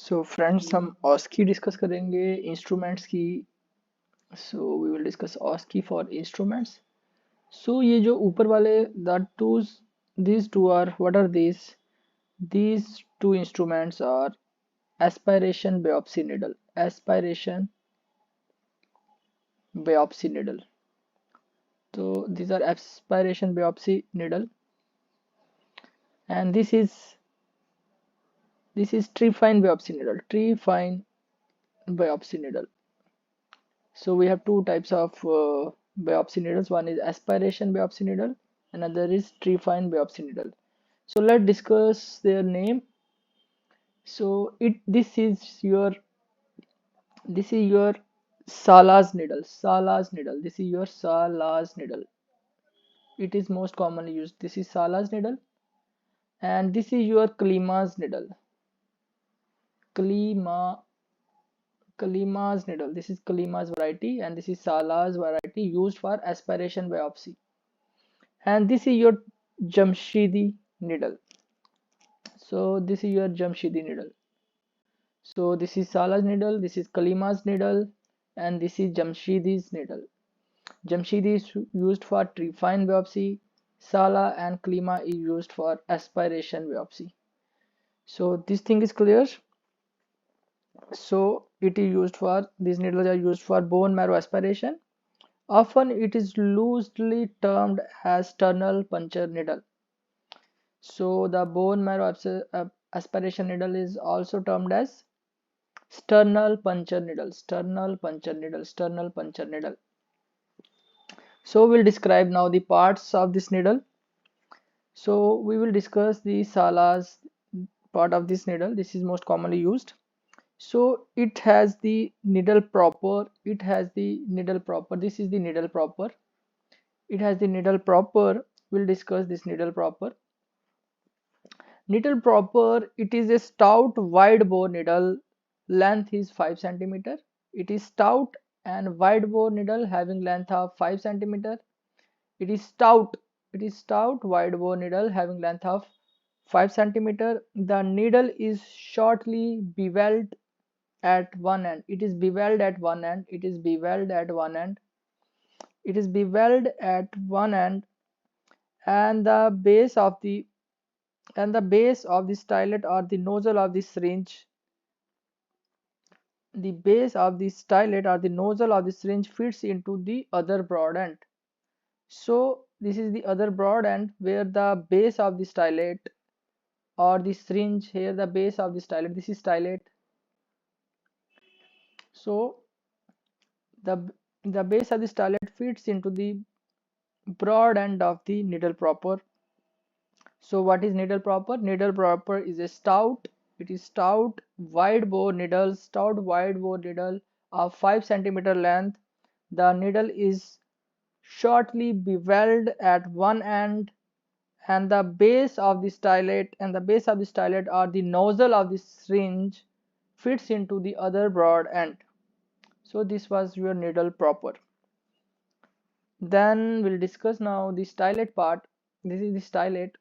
So friends, हम ऑस्की discuss करेंगे instruments की। सो वी विल डिस्कस ऑस्की फॉर इंस्ट्रूमेंट्स। सो ये जो ऊपर वाले the twos, these two are, what are these two instruments are aspiration biopsy needle, aspiration biopsy needle. So these are aspiration biopsy needle, and this is trephine biopsy needle, trephine biopsy needle. So we have two types of biopsy needles. One is aspiration biopsy needle, another is trephine biopsy needle. So let's discuss their name. So this is your Sala's needle. Sala's needle. This is your Sala's needle. It is most commonly used. This is Sala's needle, and this is your Klima's needle. Klima Klima's needle. This is Klima's variety, and this is Sala's variety used for aspiration biopsy. And this is your Jamshidi needle. So this is your Jamshidi needle. So this is Sala's needle, this is Kalima's needle, and this is Jamshidi's needle. Jamshidi is used for trephine biopsy. Sala and Kalima is used for aspiration biopsy. So this thing is clear. So it is used for, these needles are used for bone marrow aspiration. Often it is loosely termed as tunnel puncture needle. So the bone marrow aspiration needle is also termed as sternal puncture needle, sternal puncture needle, sternal puncture needle. So we'll describe now the parts of this needle. So we will discuss the Sala's part of this needle. This is most commonly used. So it has the needle proper. It has the needle proper. This is the needle proper. It has the needle proper. We'll discuss this needle proper. Needle proper, it is a stout wide bore needle. Length is 5 centimeter. It is stout and wide bore needle having length of 5 centimeter. It is stout. It is stout wide bore needle having length of 5 centimeter. The needle is shortly beveled at one end. It is beveled at one end. It is beveled at one end. It is beveled at one end, and the base of the stylet or the nozzle of the syringe, the base of the stylet or the nozzle of the syringe fits into the other broad end. So this is the other broad end where the base of the stylet or the syringe, here the base of the stylet, this is stylet. So the the base of the stylet fits into the broad end of the needle proper. So what is needle proper? Needle proper is a stout, it is stout wide bore needle, stout wide bore needle of 5 centimeter length. The needle is shortly beveled at one end, and the base of the stylet or the nozzle of the syringe fits into the other broad end. So this was your needle proper. Then we'll discuss now the stylet part. This is the stylet.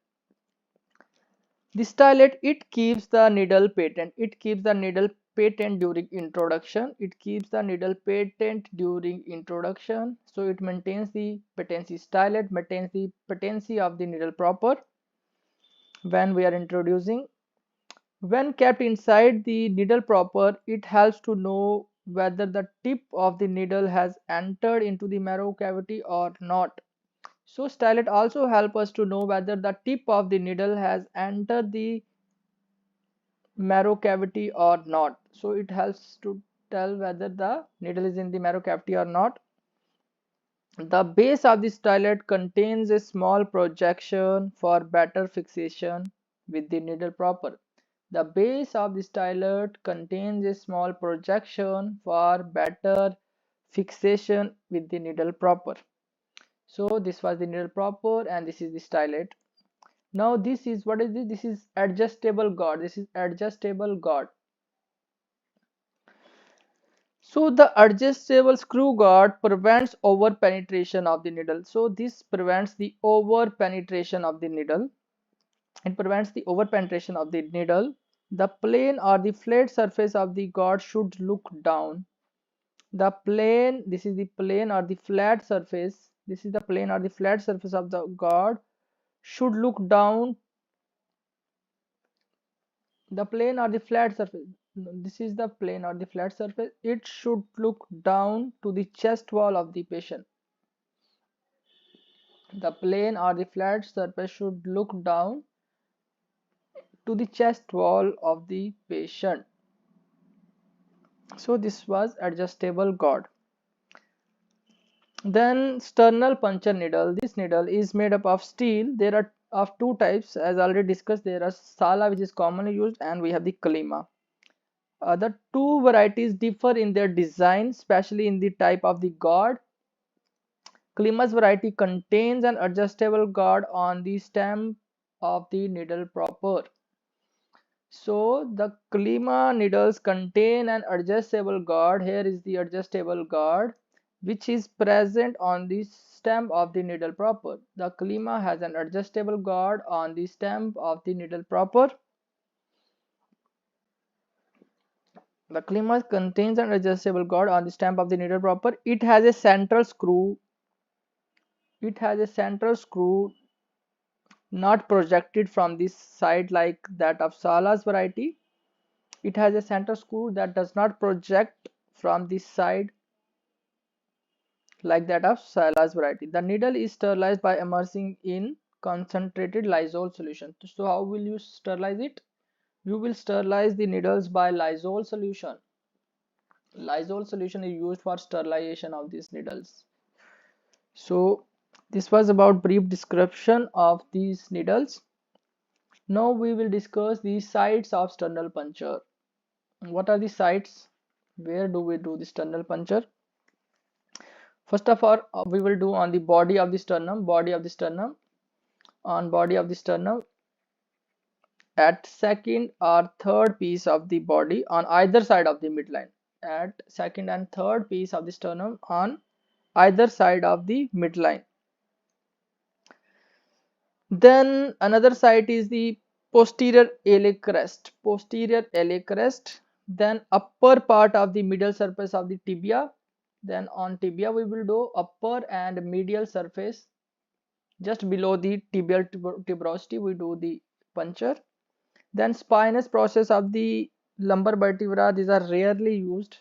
The stylet, it keeps the needle patent. It keeps the needle patent during introduction. It keeps the needle patent during introduction. So it maintains the patency. Stylet maintains the patency of the needle proper when we are introducing. When kept inside the needle proper, it helps to know whether the tip of the needle has entered into the marrow cavity or not. So stylet also help us to know whether the tip of the needle has entered the marrow cavity or not. So it helps to tell whether the needle is in the marrow cavity or not. The base of the stylet contains a small projection for better fixation with the needle proper. The base of the stylet contains a small projection for better fixation with the needle proper. So this was the needle proper, and this is the stylet. Now this is, what is this? This is adjustable guard. This is adjustable guard. So the adjustable screw guard prevents over penetration of the needle. So this prevents the over penetration of the needle. It prevents the over penetration of the needle The plane or the flat surface of the god should look down. The plane, this is the plane or the flat surface. This is the plane or the flat surface of the god should look down. The plane or the flat surface. No, this is the plane or the flat surface. It should look down to the chest wall of the patient. The plane or the flat surface should look down to the chest wall of the patient. So this was adjustable god. Then sternal puncture needle. This needle is made up of steel. There are of two types, as already discussed. There are Sala, which is commonly used, and we have the Kalima. The two varieties differ in their design, especially in the type of the god. Kalima's variety contains an adjustable guard on the stem of the needle proper. So the Kalima needles contain an adjustable guard. Here is the adjustable guard which is present on the stem of the needle proper. The Kalima has an adjustable guard on the stem of the needle proper. The Kalima contains an adjustable guard on the stem of the needle proper. It has a central screw. It has a central screw not projected from this side like that of Sala's variety. It has a center screw that does not project from this side like that of Sala's variety. The needle is sterilized by immersing in concentrated Lysol solution. So how will you sterilize it? You will sterilize the needles by Lysol solution. Lysol solution is used for sterilization of these needles. So this was about brief description of these needles. Now we will discuss the sites of sternal puncture. What are the sites? Where do we do the sternal puncture? First of all, we will do on the body of the sternum. On body of the sternum, at second or third piece of the body on either side of the midline. At second and third piece of the sternum on either side of the midline. Then another site is the posterior iliac crest. Then upper part of the middle surface of the tibia. Then on tibia we will do upper and medial surface. Just below the tibial tuberosity we do the puncture. Then spinous process of the lumbar vertebra. These are rarely used.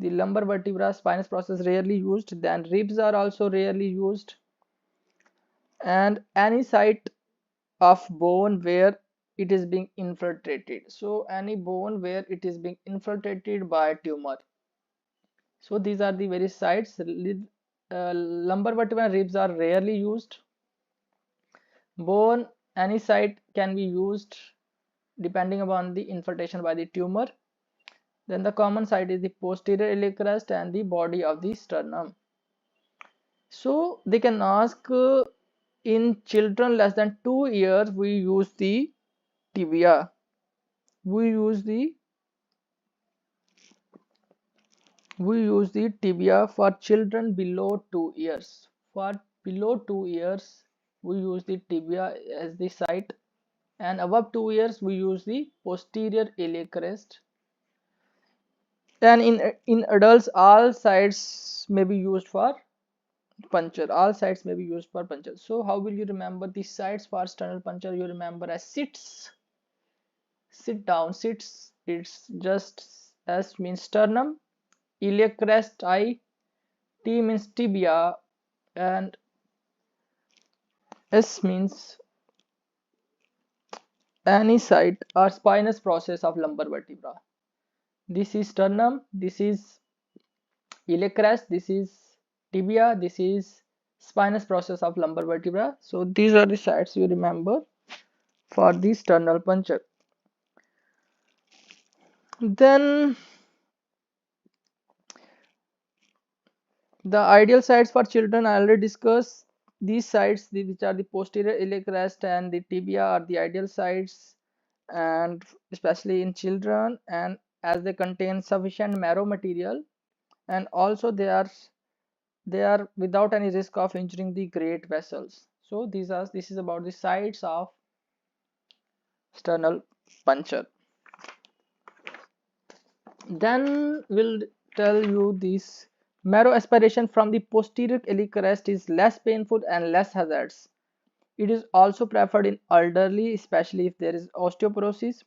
The lumbar vertebra spinous process rarely used. Then ribs are also rarely used. And any site of bone where it is being infiltrated. So any bone where it is being infiltrated by tumor. So these are the various sites. Lumbar vertebra and ribs are rarely used. Bone, any site can be used depending upon the infiltration by the tumor. Then the common site is the posterior iliac crest and the body of the sternum. So they can ask in children less than 2 years we use the tibia. We use the tibia for children below 2 years. For below 2 years we use the tibia as the site, and above 2 years we use the posterior iliac crest. And in adults all sites may be used for puncture. So how will you remember the sites for sternal puncture? You remember as sits. Sit down. Sits, it's just S means sternum, iliac crest I, T means tibia, and S means any site or spinous process of lumbar vertebra. This is sternum, this is iliac crest, this is tibia, this is spinous process of lumbar vertebra. So these are the sites you remember for the sternal puncture. Then the ideal sites for children I already discussed. These sites, which are the posterior iliac crest and the tibia, are the ideal sites, and especially in children, and as they contain sufficient marrow material, and also they are without any risk of injuring the great vessels. So this is about the sites of sternal puncture. Then we'll tell you this marrow aspiration from the posterior iliac crest is less painful and less hazardous. It is also preferred in elderly, especially if there is osteoporosis.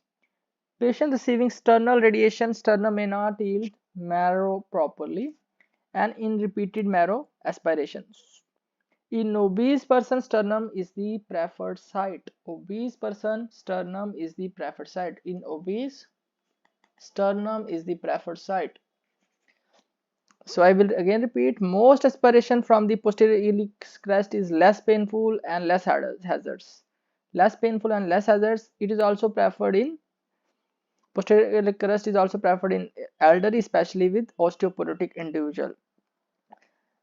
Patient receiving sternal radiation, sternum may not yield marrow properly, and in repeated marrow aspirations. In obese person, sternum is the preferred site. Obese person, sternum is the preferred site. In obese, sternum is the preferred site. So I will again repeat, most aspiration from the posterior iliac crest is less painful and less hazardous. Less painful and less hazardous. It is also preferred in posterior iliac crest is also preferred in elderly, especially with osteoporotic individual.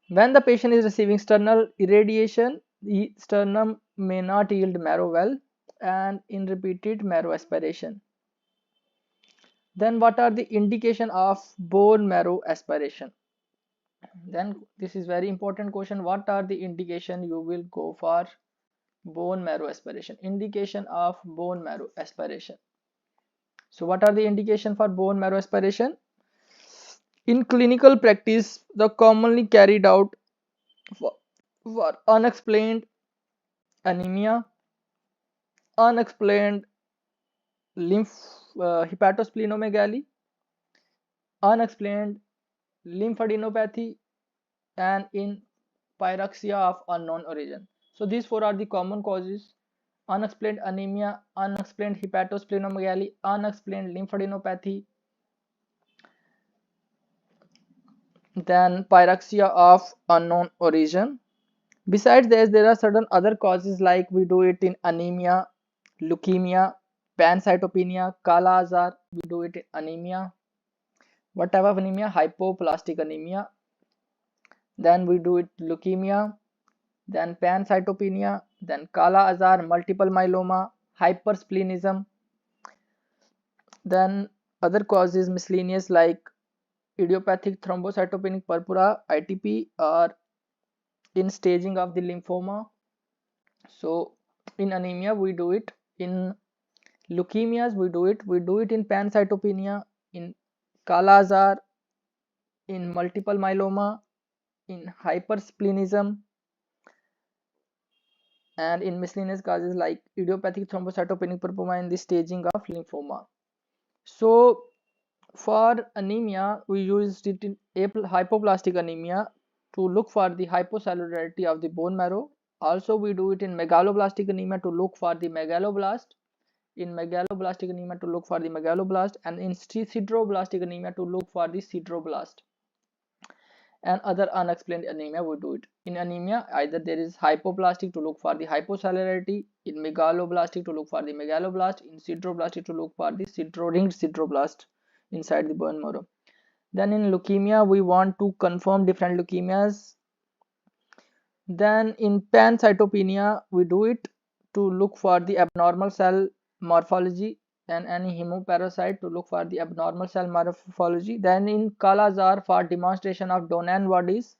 When the patient is receiving sternal irradiation, the sternum may not yield marrow well and in repeated marrow aspiration. Then what are the indication of bone marrow aspiration? Then this is very important question. What are the indication you will go for bone marrow aspiration? Indication of bone marrow aspiration. So what are the indication for bone marrow aspiration? In clinical practice, the commonly carried out for unexplained anemia, unexplained lymph hepatosplenomegaly, unexplained lymphadenopathy, and in pyrexia of unknown origin. So these four are the common causes: unexplained anemia, unexplained hepatosplenomegaly, unexplained lymphadenopathy, then pyrexia of unknown origin. Besides this, there are certain other causes like we do it in anemia, leukemia, pancytopenia, kala azar. We do it in anemia. What type of anemia? Hypoplastic anemia. Then we do it leukemia, then pancytopenia, then kala azar, multiple myeloma, hypersplenism. Then other causes miscellaneous like idiopathic thrombocytopenic purpura ITP or in staging of the lymphoma. So in anemia we do it, in leukemias we do it in pancytopenia, in kala azar, in multiple myeloma, in hypersplenism, and in miscellaneous causes like idiopathic thrombocytopenic purpura in the staging of lymphoma. So for anemia, we used it in hypoplastic anemia to look for the hypocellularity of the bone marrow. Also, we do it in megaloblastic anemia to look for the megaloblast. In megaloblastic anemia to look for the megaloblast, and in sideroblastic anemia to look for the sideroblast. And other unexplained anemia we do it. In anemia, either there is hypoplastic to look for the hypocellularity, in megaloblastic to look for the megaloblast, in sideroblastic to look for the ringed sideroblast inside the bone marrow. Then in leukemia, we want to confirm different leukemias. Then in pancytopenia, we do it to look for the abnormal cell morphology, and any hemoparasite to look for the abnormal cell morphology. Then in kala azar for demonstration of Donan bodies,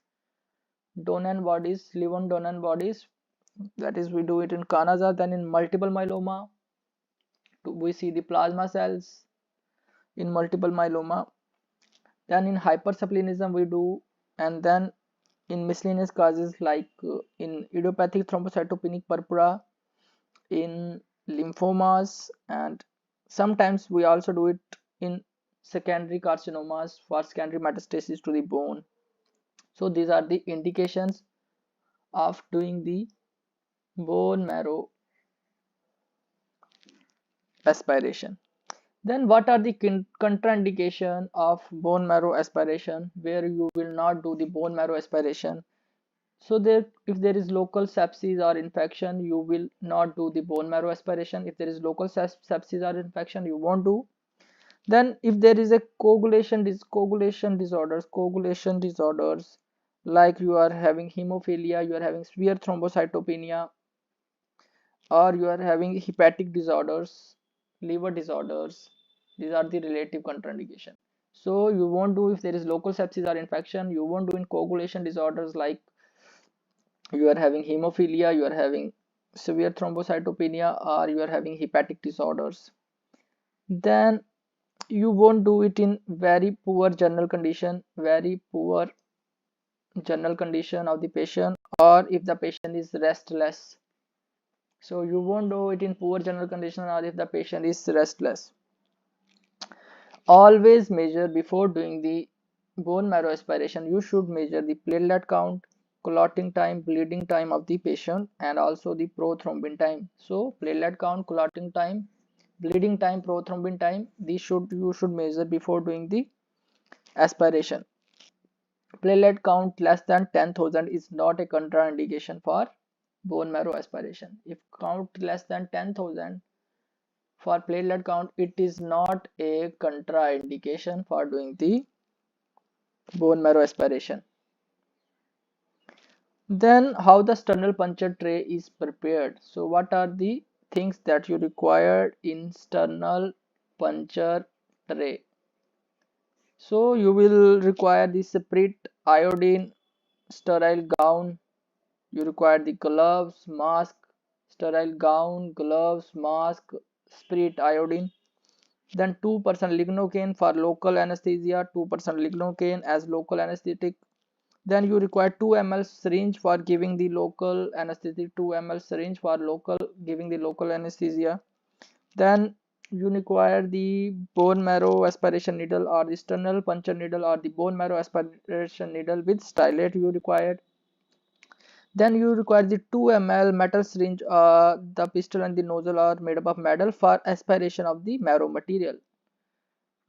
Levin Donan bodies, that is we do it in kala azar. Then in multiple myeloma, we see the plasma cells in multiple myeloma. Then in hypersplenism we do, and then in miscellaneous causes like in idiopathic thrombocytopenic purpura, in lymphomas, and sometimes we also do it in secondary carcinomas for secondary metastasis to the bone. So these are the indications of doing the bone marrow aspiration. Then what are the contraindication of bone marrow aspiration where you will not do the bone marrow aspiration? So there, if there is local sepsis or infection, you will not do the bone marrow aspiration. If there is local sepsis or infection, you won't do. Then if there is a coagulation disorders like you are having hemophilia, you are having severe thrombocytopenia, or you are having hepatic disorders, liver disorders, these are the relative contraindication. So you won't do if there is local sepsis or infection. You won't do in coagulation disorders like you are having hemophilia, you are having severe thrombocytopenia, or you are having hepatic disorders. Then You won't do it in very poor general condition, very poor general condition of the patient, or if the patient is restless. So you won't do it in poor general condition or if the patient is restless. Always measure before doing the bone marrow aspiration. You should measure the platelet count, clotting time, bleeding time of the patient, and also the prothrombin time. So platelet count, clotting time, bleeding time, prothrombin time, these you should measure before doing the aspiration. Platelet count less than 10,000 is not a contraindication for bone marrow aspiration. If count less than 10,000 for platelet count, it is not a contraindication for doing the bone marrow aspiration. Then how the sternal puncture tray is prepared. So what are the things that you require in sternal puncture tray? So you will require the separate iodine, sterile gown. You require the gloves, mask, sterile gown, gloves, mask, spirit iodine. Then 2% lignocaine for local anesthesia, 2% lignocaine as local anesthetic. Then you require 2 ml syringe for giving the local anesthetic, 2 ml syringe for local giving the local anesthesia. Then you require the bone marrow aspiration needle or the sternal puncture needle or the bone marrow aspiration needle with stylet you required. Then you require the 2 ml metal syringe. The pistol and the nozzle are made up of metal for aspiration of the marrow material.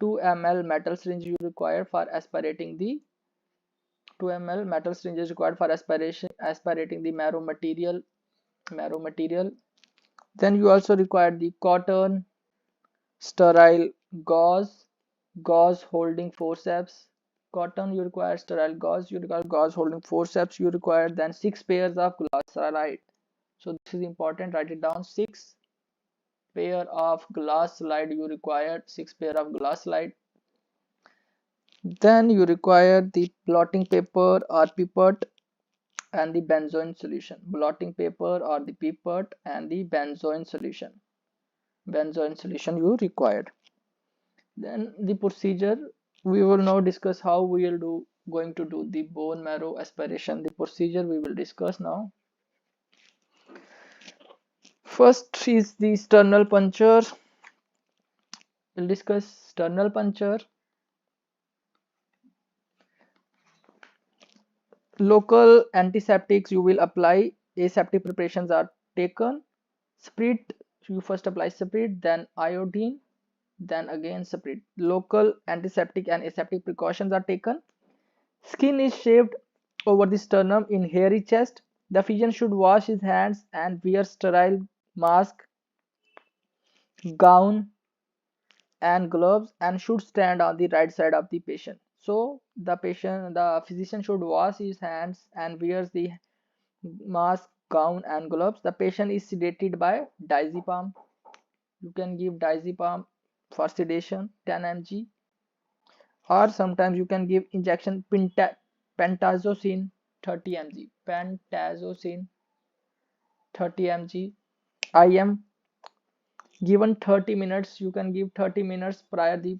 2 ml metal syringe you require for aspirating the 2 ml metal syringe is required for aspirating the marrow material. Then you also require the cotton, sterile gauze holding forceps. Cotton you require, sterile gauze you require, gauze holding forceps you require. Then 6 pairs of glass slide. So this is important, write it down. 6 pair of glass slide you require, 6 pair of glass slide. Then you require the blotting paper or pipette and the benzoin solution. Blotting paper or the pipette and the benzoin solution. Benzoin solution you required. Then the procedure, we will now discuss how we will going to do the bone marrow aspiration. The procedure we will discuss now. First is the sternal puncture. We'll discuss sternal puncture. Local antiseptics you will apply. Aseptic preparations are taken. Spirit, you first apply spirit, then iodine, then again spirit. Local antiseptic and aseptic precautions are taken. Skin is shaved over the sternum in hairy chest. The physician should wash his hands and wear sterile mask, gown, and gloves and should stand on the right side of the patient. So the physician should wash his hands and wears the mask, gown, and gloves. The patient is sedated by diazepam. You can give diazepam for sedation, 10 mg, or sometimes you can give injection pentazocine 30 mg. Pentazocine 30 mg IM given 30 minutes. You can give 30 minutes prior the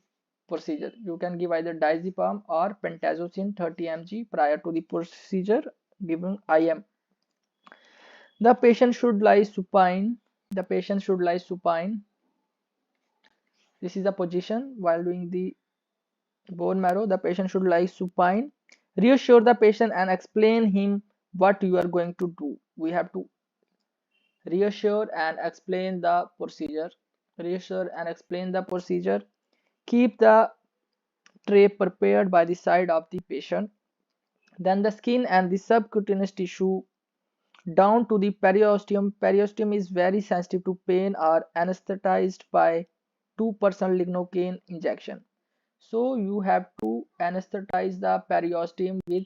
procedure. You can give either diazepam or pentazocine 30 mg prior to the procedure given IM. The patient should lie supine. The patient should lie supine. This is the position while doing the bone marrow. The patient should lie supine. Reassure the patient and explain him what you are going to do. We have to reassure and explain the procedure. Reassure and explain the procedure. Keep the tray prepared by the side of the patient. Then the skin and the subcutaneous tissue down to the periosteum. Periosteum is very sensitive to pain, are anesthetized by 2% lignocaine injection. So you have to anesthetize the periosteum with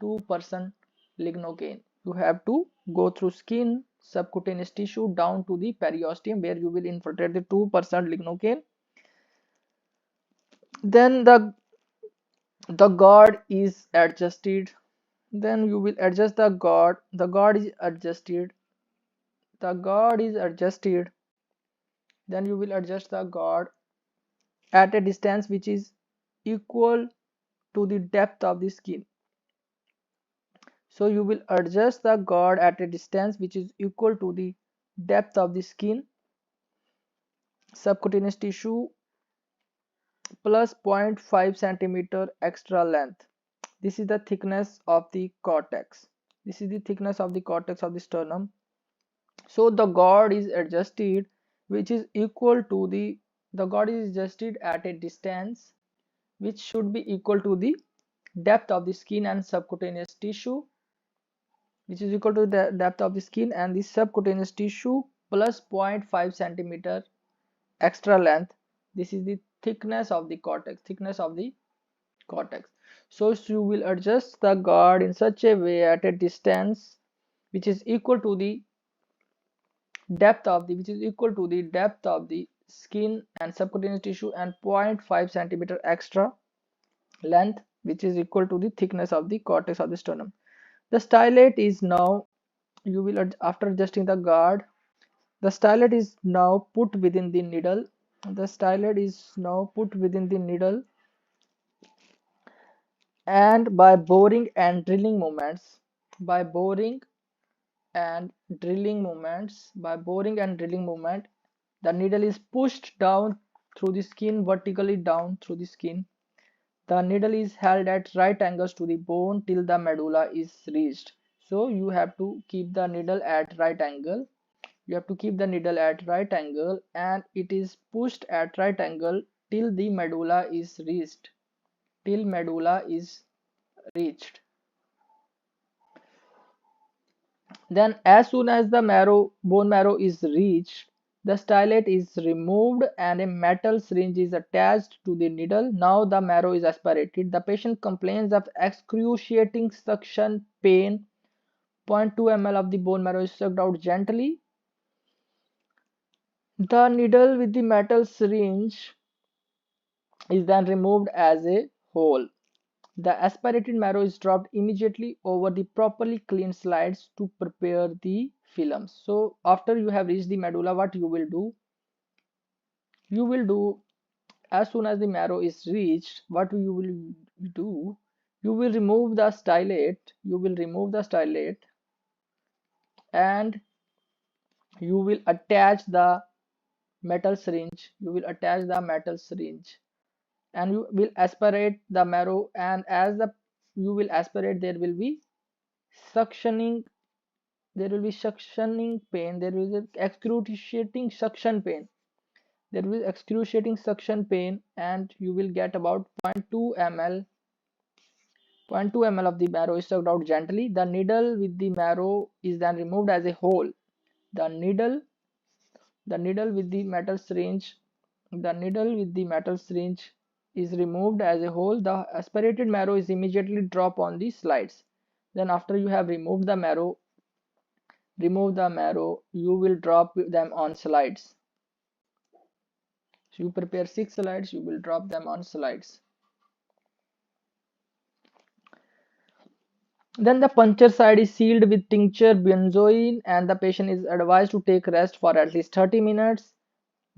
2% lignocaine. You have to go through skin, subcutaneous tissue down to the periosteum where you will infiltrate the 2% lignocaine. Then the guard is adjusted. Then you will adjust the guard. The guard is adjusted. The guard is adjusted. Then you will adjust the guard. at a distance which is equal to the depth of the skin. So you will adjust the guard at a distance which is equal to the depth of the skin, subcutaneous tissue plus 0.5 centimeter extra length. This is the thickness of the cortex. This is the thickness of the cortex of the sternum. So the guard is adjusted which is equal to the guard is adjusted at a distance which should be equal to the depth of the skin and subcutaneous tissue, which is equal to the depth of the skin and the subcutaneous tissue plus 0.5 centimeter extra length. This is the thickness of the cortex. So you will adjust the guard in such a way at a distance which is equal to the depth of the skin and subcutaneous tissue and 0.5 centimeter extra length, which is equal to the thickness of the cortex of the sternum. The stylet is now, after adjusting the guard, the stylet is now put within the needle. And by boring and drilling movements, the needle is pushed down through the skin, vertically down through the skin. The needle is held at right angles to the bone till the medulla is reached. So you have to keep the needle at right angle. And it is pushed at right angle till the medulla is reached. Then as soon as the bone marrow is reached, the stylet is removed and a metal syringe is attached to the needle. Now the marrow is aspirated. The patient complains of excruciating suction pain. 0.2 ml of the bone marrow is sucked out gently. The needle with the metal syringe is then removed as a whole. The aspirated marrow is dropped immediately over the properly cleaned slides to prepare the films. So after you have reached the medulla, what you will do? As soon as the marrow is reached, what you will do? You will remove the stylet. And you will attach the metal syringe. And you will aspirate the marrow, and as you will aspirate, there will be suctioning pain. There will be excruciating suction pain, and you will get about 0.2 ml of the marrow is sucked out gently. The needle with the marrow is then removed as a whole. The needle with the metal syringe is removed as a whole. The aspirated marrow is immediately dropped on the slides. Then after you have removed the marrow, you will drop them on slides. So you prepare 6 slides, you will drop them on slides. Then the puncture site is sealed with tincture benzoin and the patient is advised to take rest for at least 30 minutes.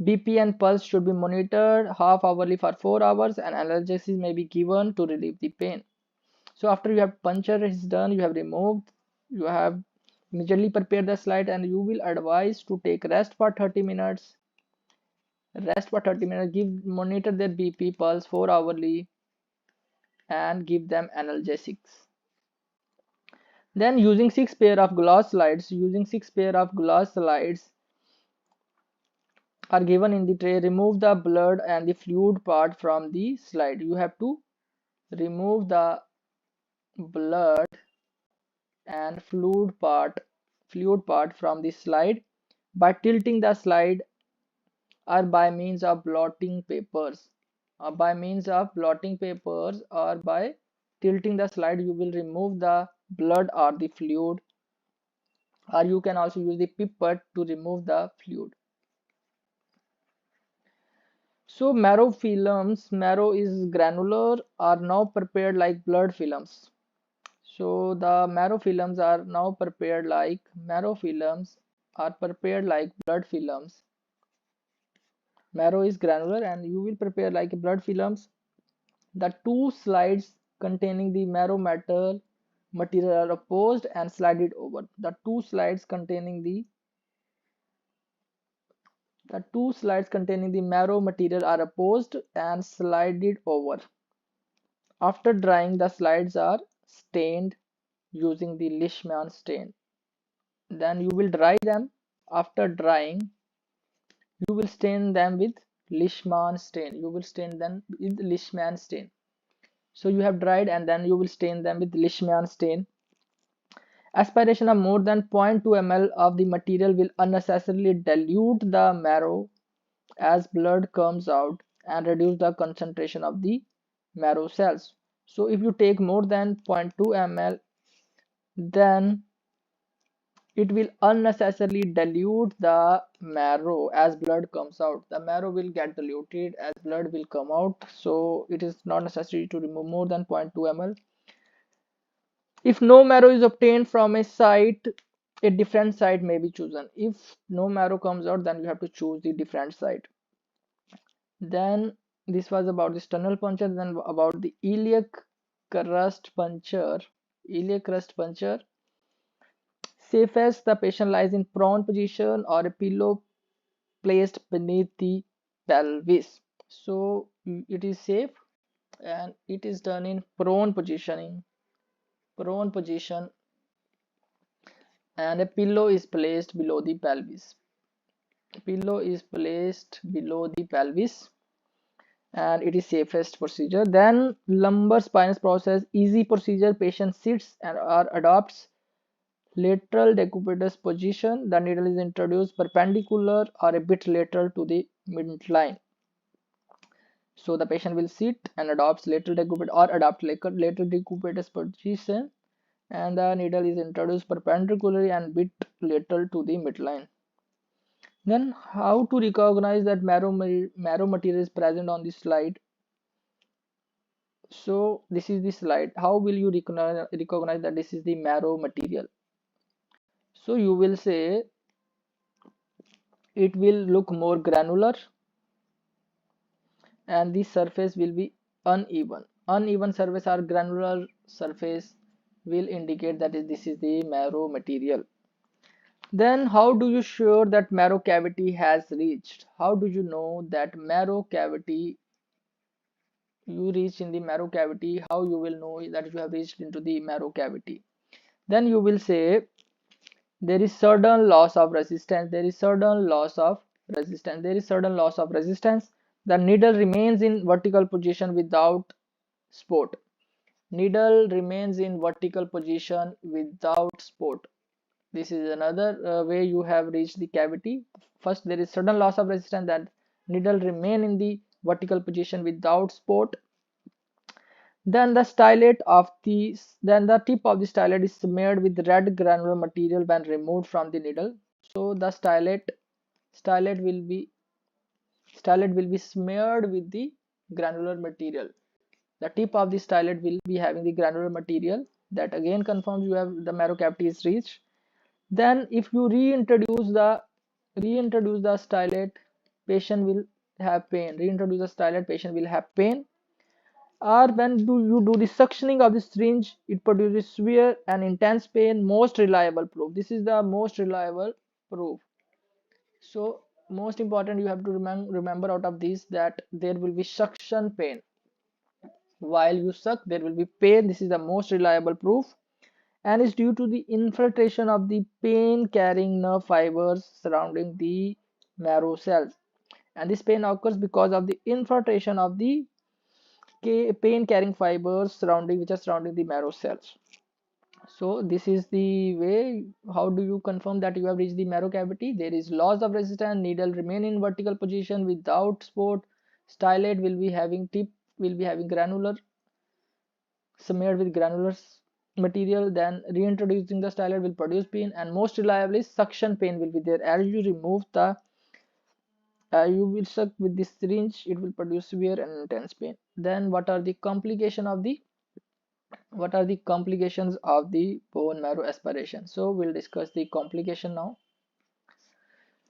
BP and pulse should be monitored half hourly for 4 hours and analgesics may be given to relieve the pain. So after you have puncture is done, you have immediately prepared the slide and you will advise to take rest for 30 minutes. Monitor their BP pulse 4 hourly and give them analgesics. Then using 6 pair of glass slides are given in the tray. Remove the blood and the fluid part from the slide. You have to remove the blood and fluid part from the slide by tilting the slide or by means of blotting papers. Or by tilting the slide, you will remove the blood or the fluid, or you can also use the pipette to remove the fluid. So marrow is granular, are now prepared like blood films. So the marrow films are prepared like blood films. Marrow is granular, and you will prepare like blood films. The two slides containing the marrow matter material are opposed and slided over. The two slides containing the marrow material are opposed and slided over. After drying, the slides are stained using the Leishman stain. Then you will dry them. After drying, you will stain them with Leishman stain. So you have dried and then you will stain them with Leishman stain. Aspiration of more than 0.2 ml of the material will unnecessarily dilute the marrow as blood comes out and reduce the concentration of the marrow cells. So if you take more than 0.2 ml, then it will unnecessarily dilute the marrow as blood comes out. The marrow will get diluted as blood will come out, so it is not necessary to remove more than 0.2 ml. If no marrow is obtained from a site, a different site may be chosen. If no marrow comes out, then you have to choose the different site. Then this was about this tunnel puncture. Then about the iliac crust puncture. Safest, the patient lies in prone position or a pillow placed beneath the pelvis. So it is safe and it is done in prone position, and a pillow is placed below the pelvis. And it is safest procedure. Then lumbar spinous process, easy procedure. Patient sits and or adopts lateral decubitus position. The needle is introduced perpendicular or a bit lateral to the midline. So the patient will sit and adopts lateral decubitus position, and the needle is introduced perpendicularly and bit lateral to the midline. Then how to recognize that marrow material is present on this slide? So this is the slide. How will you recognize that this is the marrow material? So you will say it will look more granular and the surface will be uneven. Uneven surface or granular surface will indicate that this is the marrow material. Then how do you sure that marrow cavity has reached? How do you know that marrow cavity you reach in the marrow cavity? How you will know that you have reached into the marrow cavity? Then you will say there is certain loss of resistance. The needle remains in vertical position without spot. This is another way you have reached the cavity. First, there is sudden loss of resistance, that needle remain in the vertical position without spot. Then the tip of the stylet is smeared with red granular material when removed from the needle. So the stylet will be smeared with the granular material. The tip of the stylet will be having the granular material. That again confirms you have the marrow cavity is reached. Then if you reintroduce the stylet, patient will have pain. Or when you do the suctioning of the syringe, it produces severe and intense pain. Most reliable proof. This is the most reliable proof. So most important, you have to remember out of these that there will be suction pain. While you suck, there will be pain. This is the most reliable proof, and is due to the infiltration of the pain carrying nerve fibers surrounding the marrow cells. And this pain occurs because of the infiltration of the pain carrying fibers surrounding the marrow cells. So this is the way. How do you confirm that you have reached the marrow cavity? There is loss of resistance, needle remain in vertical position without spot, stylet will be having granular, smeared with granular material. Then reintroducing the stylet will produce pain, and most reliably suction pain will be there. As you remove the you will suck with this syringe, it will produce severe and intense pain. Then what are the complications of the bone marrow aspiration? So we'll discuss the complication now.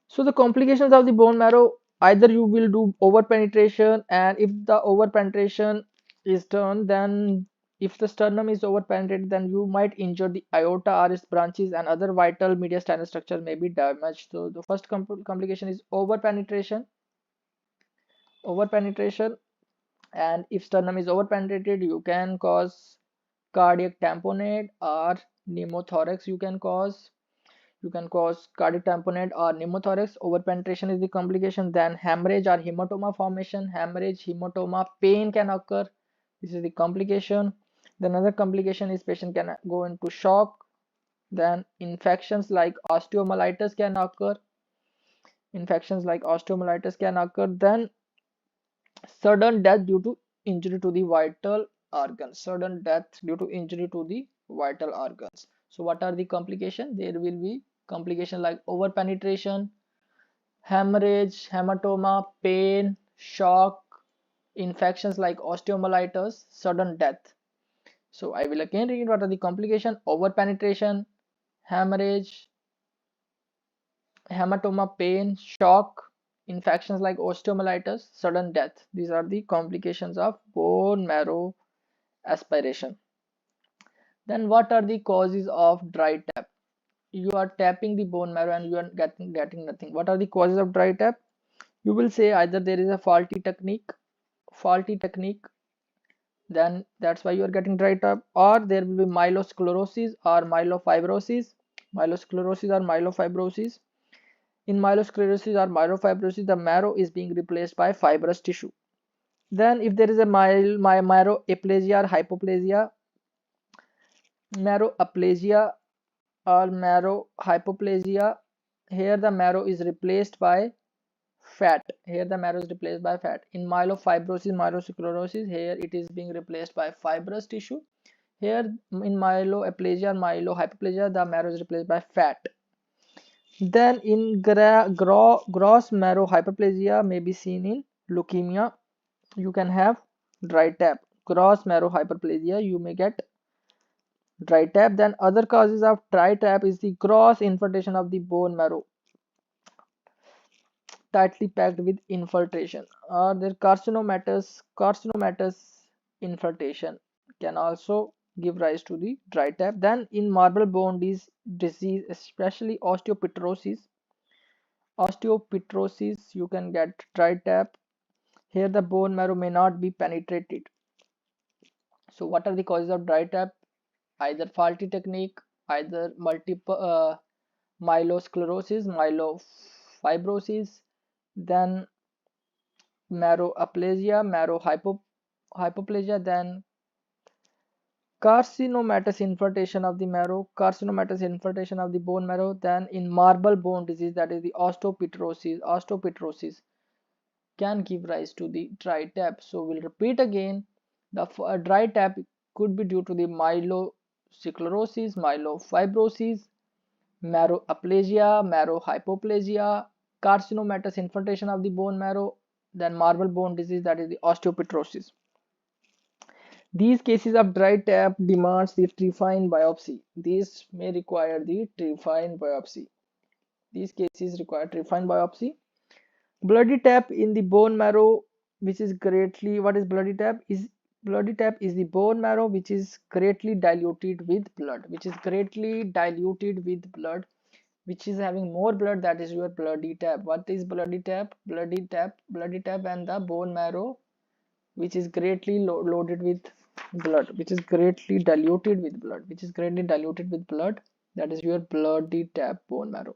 So the complications of the bone marrow either you will do over penetration, and if the over penetration is done, then if the sternum is over penetrated, then you might injure the aorta or its branches, and other vital mediastinal structure may be damaged. So the first complication is over penetration. Over penetration, and if sternum is over penetrated, you can cause cardiac tamponade or pneumothorax. You can cause cardiac tamponade or pneumothorax. Overpenetration is the complication. Then hemorrhage or hematoma formation. Hemorrhage, hematoma, pain can occur. This is the complication. The another complication is patient can go into shock. Then infections like osteomyelitis can occur. Then sudden death due to injury to the vital organs. Sudden death due to injury to the vital organs. So what are the complications? There will be complication like overpenetration, hemorrhage, hematoma, pain, shock, infections like osteomyelitis, sudden death. So I will again read what are the complications: overpenetration, hemorrhage, hematoma, pain, shock, infections like osteomyelitis, sudden death. These are the complications of bone marrow aspiration. Then what are the causes of dry tap? You are tapping the bone marrow and you are getting nothing. What are the causes of dry tap? You will say either there is a faulty technique, then that's why you are getting dry tap, or there will be myelosclerosis or myelofibrosis. In myelosclerosis or myelofibrosis, the marrow is being replaced by fibrous tissue. Then if there is a marrow-aplasia or hypoplasia, marrow-aplasia or marrow-hypoplasia, here the marrow is replaced by fat. In myelofibrosis, myelosclerosis, here it is being replaced by fibrous tissue. Here in myeloaplasia, myelohypoplasia, the marrow is replaced by fat. Then in gross marrow hyperplasia may be seen in leukemia. You can have dry tap. Gross marrow hyperplasia, you may get dry tap. Then other causes of dry tap is the gross infiltration of the bone marrow, tightly packed with infiltration, or their carcinomatous infiltration can also give rise to the dry tap. Then in marble bone disease, especially osteopetrosis, you can get dry tap. Here the bone marrow may not be penetrated. So what are the causes of dry tap? Either faulty technique, either multiple myelosclerosis, myelofibrosis, then marrow-aplasia, marrow-hypoplasia, then carcinomatous infiltration of the marrow, carcinomatous infiltration of the bone marrow. Then in marble bone disease, that is the osteopetrosis can give rise to the dry tap. So we'll repeat again. The dry tap could be due to the myelosclerosis, myelofibrosis, marrow-aplasia, marrow-hypoplasia, carcinomatous infiltration of the bone marrow, then marble bone disease, that is the osteopetrosis. These cases of dry tap demands the trephine biopsy. These may require the trephine biopsy. These cases require trephine biopsy. Bloody tap in the bone marrow, which is greatly, what is bloody tap? Bloody tap is the bone marrow which is greatly diluted with blood, which is having more blood, that is your bloody tap. What is bloody tap? Bloody tap and the bone marrow which is greatly loaded with blood, which is greatly diluted with blood, that is your bloody tap bone marrow.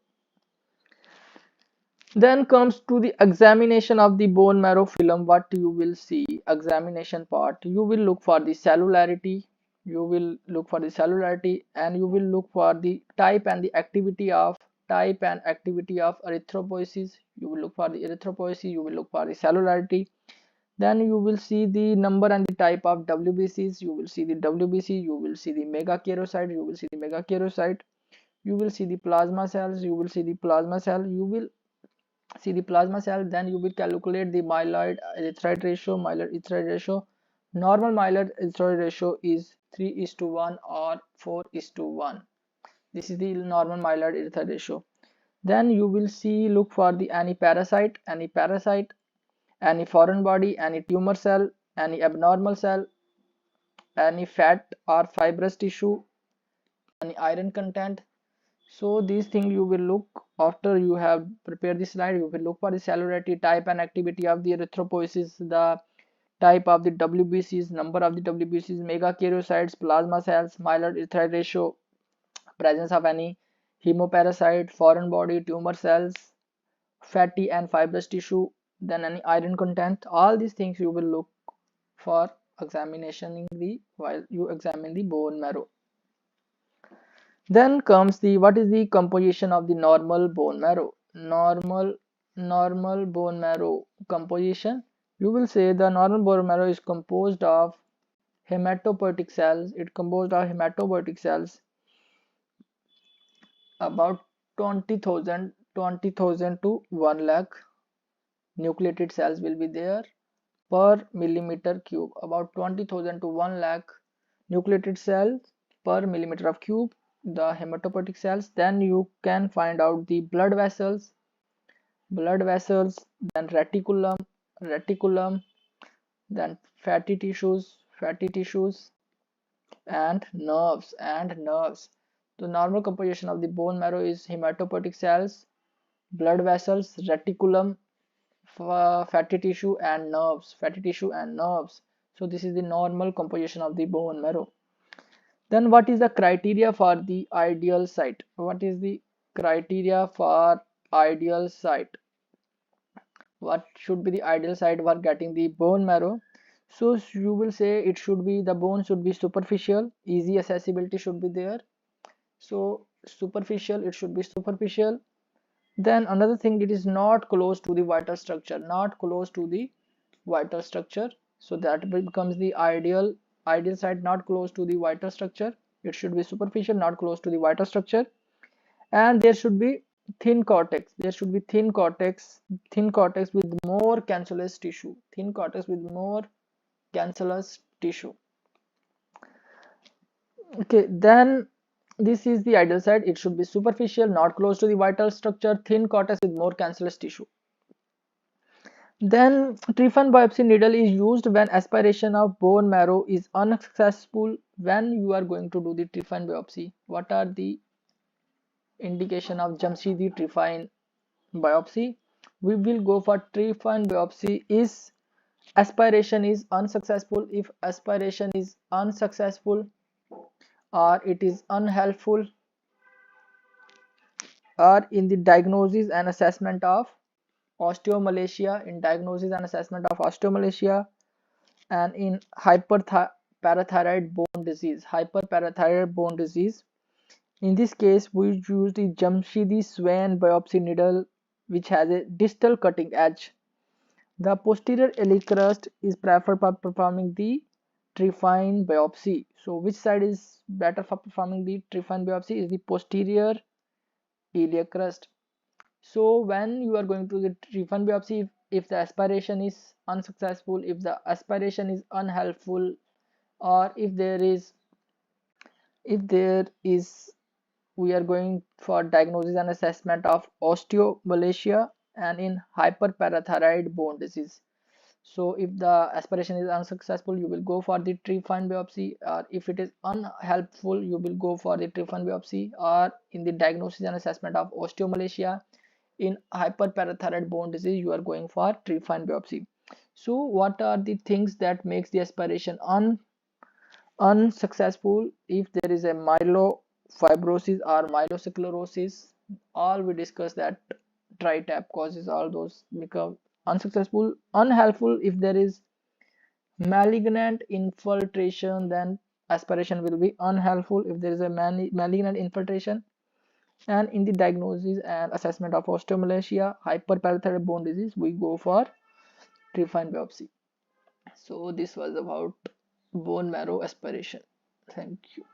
Then comes to the examination of the bone marrow film. What you will see, examination part, you will look for the cellularity, and you will look for the type and activity of erythropoiesis. You will look for the erythropoiesis, you will look for the cellularity. Then you will see the number and the type of WBCs. You will see the WBC, you will see the megakaryocyte, you will see the plasma cells, then you will calculate the myeloid erythroid ratio. Normal myeloid erythroid ratio is 3:1 or 4:1. This is the normal myeloid erythroid ratio. Then you will see, look for the any parasite, any foreign body, any tumor cell, any abnormal cell, any fat or fibrous tissue, any iron content. So these things you will look after you have prepared the slide. You will look for the cellularity, type and activity of the erythropoiesis, the type of the WBCs, number of the WBCs, megakaryocytes, plasma cells, myeloid erythroid ratio, presence of any hemoparasite, foreign body, tumor cells, fatty and fibrous tissue, then any iron content. All these things you will look for examination the while you examine the bone marrow. Then comes the what is the composition of the normal bone marrow. Normal bone marrow composition. You will say the normal bone marrow is composed of hematopoietic cells. It composed of hematopoietic cells about 20,000 to 1 lakh nucleated cells will be there per millimeter cube. About 20,000 to 1 lakh nucleated cells per millimeter of cube, the hematopoietic cells. Then you can find out the blood vessels, then reticulum, then fatty tissues, and nerves. The normal composition of the bone marrow is hematopoietic cells, blood vessels, reticulum, fatty tissue and nerves. So this is the normal composition of the bone marrow. Then what is the criteria for the ideal site? What is the criteria for ideal site? What should be the ideal site for getting the bone marrow? So you will say it should be, the bone should be superficial, easy accessibility should be there. So superficial, it should be superficial. Then another thing, it is not close to the vital structure, so that becomes the ideal site, not close to the vital structure. It should be superficial, not close to the vital structure. And there should be thin cortex, thin cortex with more cancellous tissue. Okay, then this is the ideal site. It should be superficial, not close to the vital structure, thin cortex with more cancellous tissue. Then trephine biopsy needle is used when aspiration of bone marrow is unsuccessful. When you are going to do the trephine biopsy, what are the indication of Jamshidi trephine biopsy? We will go for trephine biopsy is aspiration is unsuccessful. If aspiration is unsuccessful or it is unhelpful, or in the diagnosis and assessment of osteomalacia, and in hyperparathyroid bone disease. In this case, we use the Jamshidi Swain biopsy needle, which has a distal cutting edge. The posterior iliac crust is preferred for performing the trephine biopsy. So which side is better for performing the trephine biopsy? Is the posterior iliac crust. So when you are going to the trephine biopsy, if the aspiration is unsuccessful, if the aspiration is unhelpful, or if there is we are going for diagnosis and assessment of osteomalacia and in hyperparathyroid bone disease. So if the aspiration is unsuccessful, you will go for the trephine biopsy, or if it is unhelpful, you will go for the trephine biopsy, or in the diagnosis and assessment of osteomalacia in hyperparathyroid bone disease, you are going for trephine biopsy. So what are the things that makes the aspiration unsuccessful? If there is a myelofibrosis or myelosclerosis, all we discussed that tri-tap causes all those become unsuccessful. Unhelpful, if there is malignant infiltration, then aspiration will be unhelpful if there is a malignant infiltration. And in the diagnosis and assessment of osteomalacia, hyperparathyroid bone disease, we go for trephine biopsy. So this was about bone marrow aspiration. Thank you.